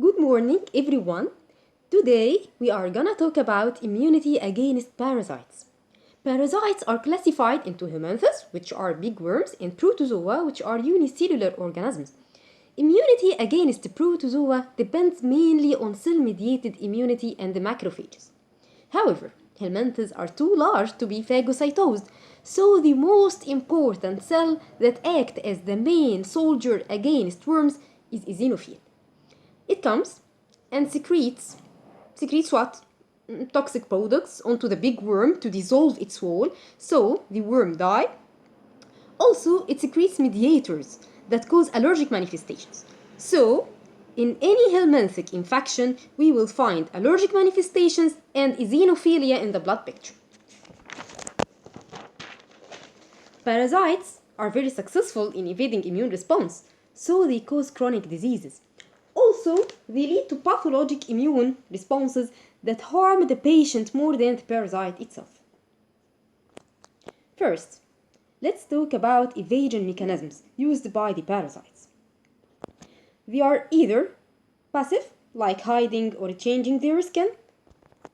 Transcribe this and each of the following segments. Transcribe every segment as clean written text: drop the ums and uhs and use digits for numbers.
Good morning, everyone. Today we are gonna talk about immunity against parasites. Parasites are classified into helminthes, which are big worms, and protozoa, which are unicellular organisms. Immunity against protozoa depends mainly on cell-mediated immunity and the macrophages. However, helminthes are too large to be phagocytosed, so the most important cell that acts as the main soldier against worms is eosinophil. It comes and secretes what? Toxic products onto the big worm to dissolve its wall, so the worm die. Also, it secretes mediators that cause allergic manifestations. So, in any helminthic infection, we will find allergic manifestations and eosinophilia in the blood picture. Parasites are very successful in evading immune response, so they cause chronic diseases. Also, they lead to pathologic immune responses that harm the patient more than the parasite itself. First, let's talk about evasion mechanisms used by the parasites. They are either passive, like hiding or changing their skin,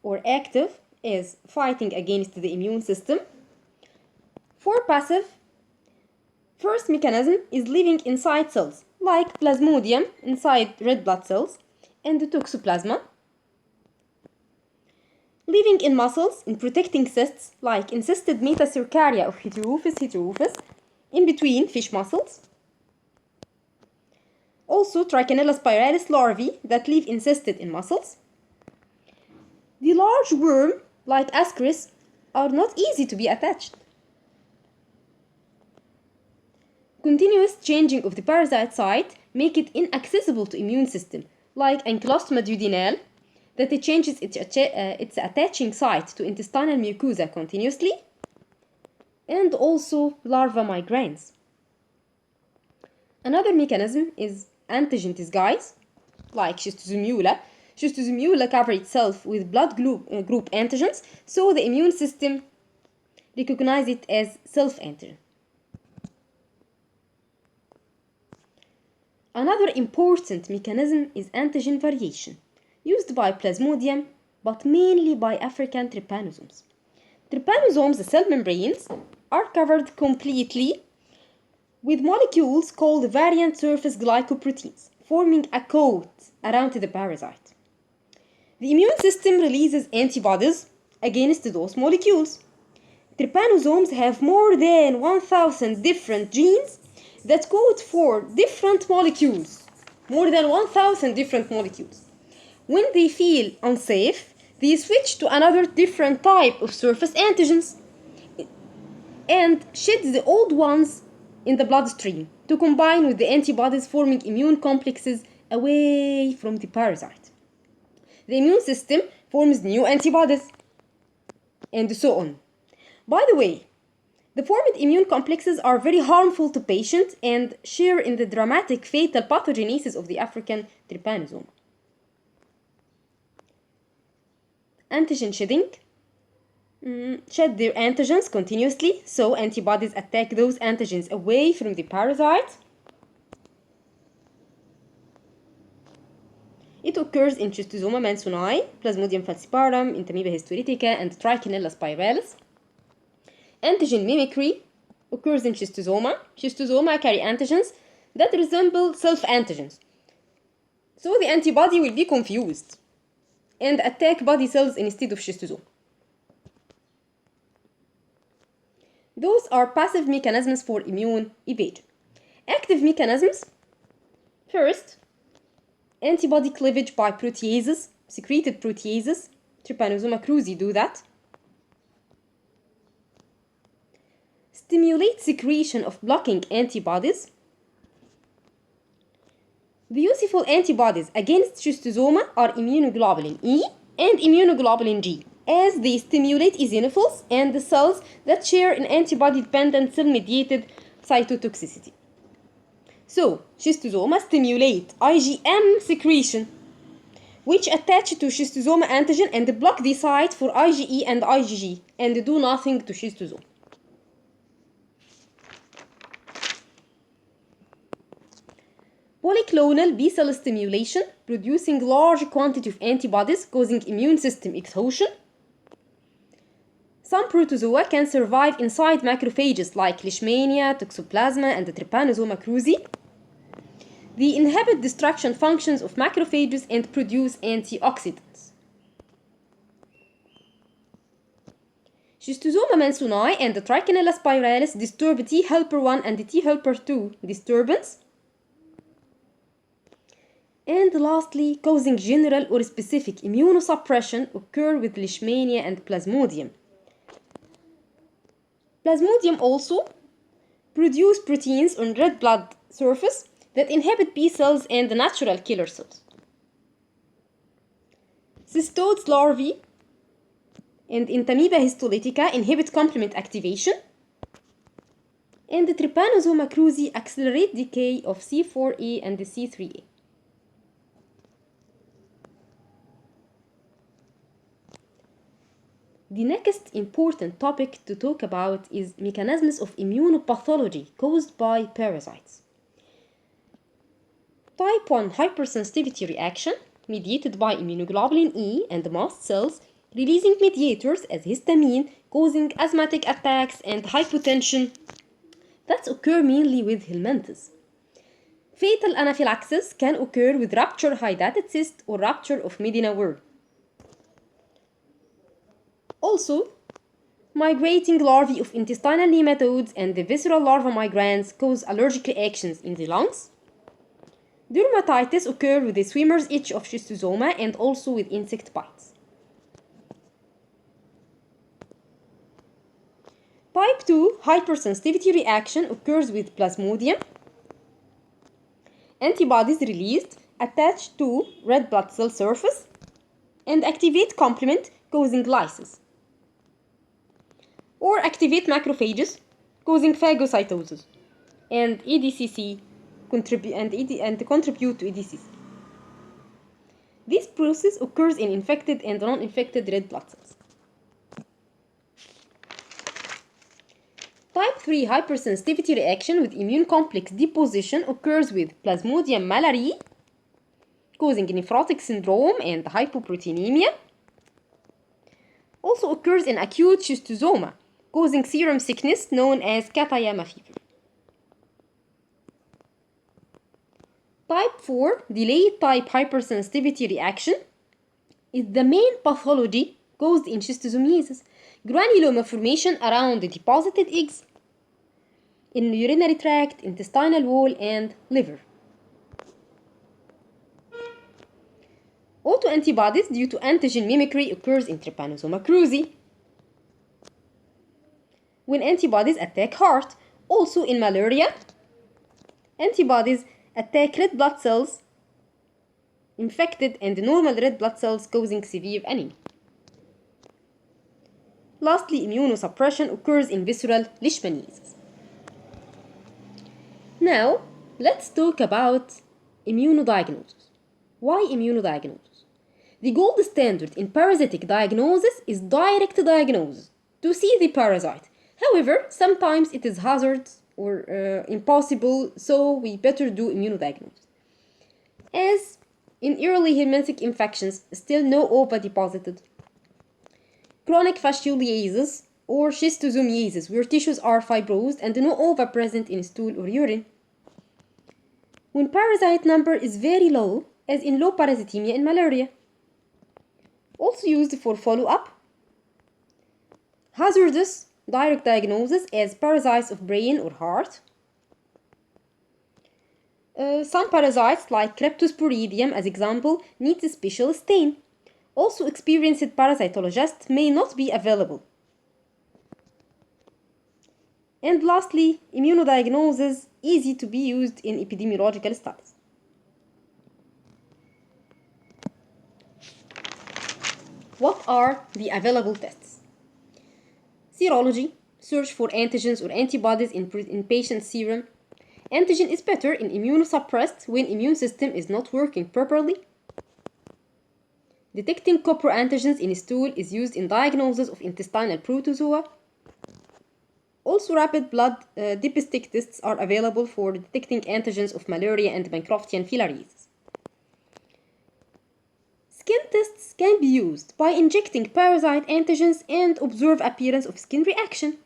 or active, as fighting against the immune system. For passive, first mechanism is living inside cells, like plasmodium inside red blood cells, and the toxoplasma. Living in muscles, in protecting cysts, like encysted metacercaria of Heterophis, in between fish muscles. Also, Trichinella spiralis larvae that live encysted in muscles. The large worm, like Ascaris, are not easy to be attached. Continuous changing of the parasite site make it inaccessible to immune system, like Ankylostoma duodenale, that it changes its attaching site to intestinal mucosa continuously, and also larva migrans. Another mechanism is antigen disguise, like Schistosomula. Schistosomula cover itself with blood group antigens, so the immune system recognizes it as self-antigen. Another important mechanism is antigen variation, used by Plasmodium, but mainly by African Trypanosomes. Trypanosomes, the cell membranes, are covered completely with molecules called variant surface glycoproteins, forming a coat around the parasite. The immune system releases antibodies against those molecules. Trypanosomes have more than 1,000 different genes that code for different molecules, more than 1,000 different molecules. When they feel unsafe, they switch to another different type of surface antigens and shed the old ones in the bloodstream to combine with the antibodies, forming immune complexes away from the parasite. The immune system forms new antibodies, and so on. By the way, the formed immune complexes are very harmful to patients and share in the dramatic fatal pathogenesis of the African trypanosome. Antigen shedding. Shed their antigens continuously, so antibodies attack those antigens away from the parasite. It occurs in Schistosoma mansoni, Plasmodium falciparum, Entamoeba histolytica, and Trichinella spiralis. Antigen mimicry occurs in Schistosoma. Schistosoma carry antigens that resemble self-antigens. So the antibody will be confused and attack body cells instead of schistosome. Those are passive mechanisms for immune evasion. Active mechanisms. First, antibody cleavage by proteases, secreted proteases. Trypanosoma cruzi do that. Stimulate secretion of blocking antibodies. The useful antibodies against schistosoma are immunoglobulin E and immunoglobulin G, as they stimulate eosinophils and the cells that share an antibody-dependent cell-mediated cytotoxicity. So, schistosoma stimulate IgM secretion, which attach to schistosoma antigen and block the site for IgE and IgG, and do nothing to schistosome. Polyclonal B-cell stimulation, producing large quantity of antibodies causing immune system exhaustion. Some protozoa can survive inside macrophages like Leishmania, Toxoplasma, and the Trypanosoma cruzi. They inhibit destruction functions of macrophages and produce antioxidants. Schistosoma mansoni and the Trichinella spiralis disturb T helper 1 and T helper 2 disturbance. And lastly, causing general or specific immunosuppression occur with Leishmania and Plasmodium. Plasmodium also produce proteins on red blood surface that inhibit B cells and the natural killer cells. Cystodes larvae and Entamoeba histolytica inhibit complement activation. And the Trypanosoma cruzi accelerate decay of C4a and the C3a. The next important topic to talk about is mechanisms of immunopathology caused by parasites. Type 1 hypersensitivity reaction mediated by immunoglobulin E and mast cells releasing mediators as histamine causing asthmatic attacks and hypotension that occur mainly with helminthes. Fatal anaphylaxis can occur with rupture hydatid cyst or rupture of Medina word. Also, migrating larvae of intestinal nematodes and the visceral larva migrans cause allergic reactions in the lungs. Dermatitis occurs with the swimmer's itch of schistosoma and also with insect bites. Type 2 hypersensitivity reaction occurs with Plasmodium. Antibodies released attach to red blood cell surface and activate complement causing lysis. Or activate macrophages causing phagocytosis and EDCC contribute to EDCC. This process occurs in infected and non-infected red blood cells. Type 3 hypersensitivity reaction with immune complex deposition occurs with Plasmodium malariae causing nephrotic syndrome and hypoproteinemia. Also occurs in acute schistosoma causing serum sickness known as Katayama fever. Type 4 delayed type hypersensitivity reaction is the main pathology caused in schistosomiasis, granuloma formation around the deposited eggs in the urinary tract, intestinal wall, and liver. Autoantibodies due to antigen mimicry occurs in Trypanosoma cruzi. When antibodies attack heart, also in malaria, antibodies attack red blood cells, infected and normal red blood cells causing severe anemia. Lastly, immunosuppression occurs in visceral leishmaniasis. Now, let's talk about immunodiagnosis. Why immunodiagnosis? The gold standard in parasitic diagnosis is direct diagnosis to see the parasite. However, sometimes it is hazardous or impossible, so we better do immunodiagnosis. As in early helminthic infections, still no ova deposited. Chronic fascioliasis or schistosomiasis, where tissues are fibrosed and no ova present in stool or urine. When parasite number is very low, as in low parasitemia in malaria. Also used for follow-up. Hazardous direct diagnosis as parasites of brain or heart. Some parasites like Cryptosporidium, as example, need a special stain. Also experienced parasitologists may not be available. And lastly, immunodiagnosis easy to be used in epidemiological studies. What are the available tests? Serology, search for antigens or antibodies in patient serum. Antigen is better in immunosuppressed when immune system is not working properly. Detecting coproantigens in stool is used in diagnosis of intestinal protozoa. Also, rapid blood dipstick tests are available for detecting antigens of malaria and Bancroftian filariasis. Skin tests can be used by injecting parasite antigens and observe appearance of skin reaction,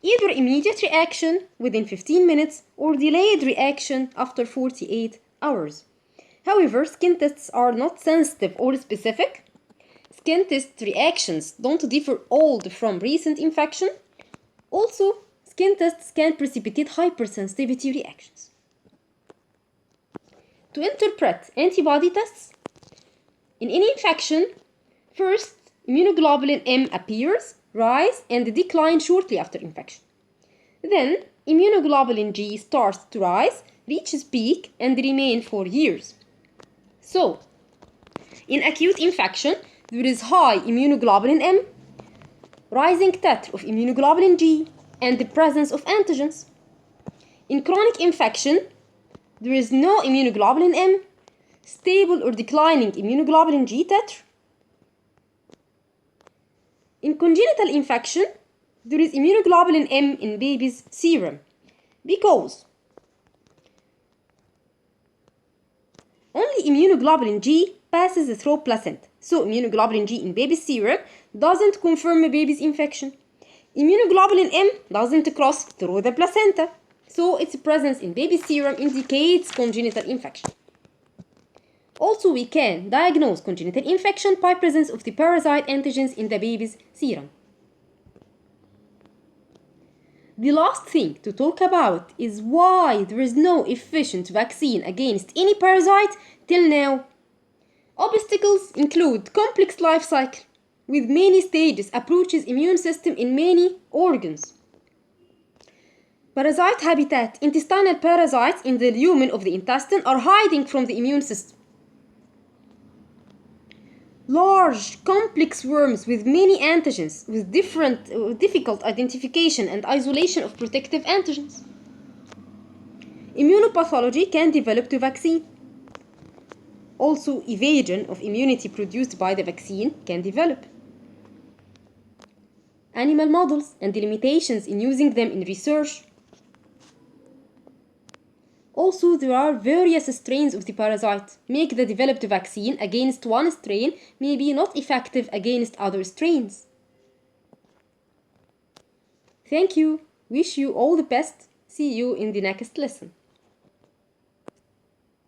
either immediate reaction within 15 minutes or delayed reaction after 48 hours. However, skin tests are not sensitive or specific. Skin test reactions don't differ old from recent infection. Also, skin tests can precipitate hypersensitivity reactions. To interpret antibody tests, in any infection, first immunoglobulin M appears, rise, and decline shortly after infection. Then immunoglobulin G starts to rise, reaches peak, and remain for years. So, in acute infection, there is high immunoglobulin M, rising titer of immunoglobulin G, and the presence of antigens. In chronic infection, there is no immunoglobulin M, stable or declining immunoglobulin G titer. In congenital infection, there is immunoglobulin M in baby's serum because only immunoglobulin G passes through placenta. So immunoglobulin G in baby's serum doesn't confirm a baby's infection. Immunoglobulin M doesn't cross through the placenta. So its presence in baby's serum indicates congenital infection. Also, we can diagnose congenital infection by presence of the parasite antigens in the baby's serum. The last thing to talk about is why there is no efficient vaccine against any parasite till now. Obstacles include complex life cycle with many stages, approaches immune system in many organs. Parasite habitat. Intestinal parasites in the lumen of the intestine are hiding from the immune system. Large, complex worms with many antigens with difficult identification and isolation of protective antigens. Immunopathology can develop to vaccine. Also, evasion of immunity produced by the vaccine can develop. Animal models and the limitations in using them in research. Also, there are various strains of the parasite, make the developed vaccine against one strain may be not effective against other strains. Thank you. Wish you all the best. See you in the next lesson.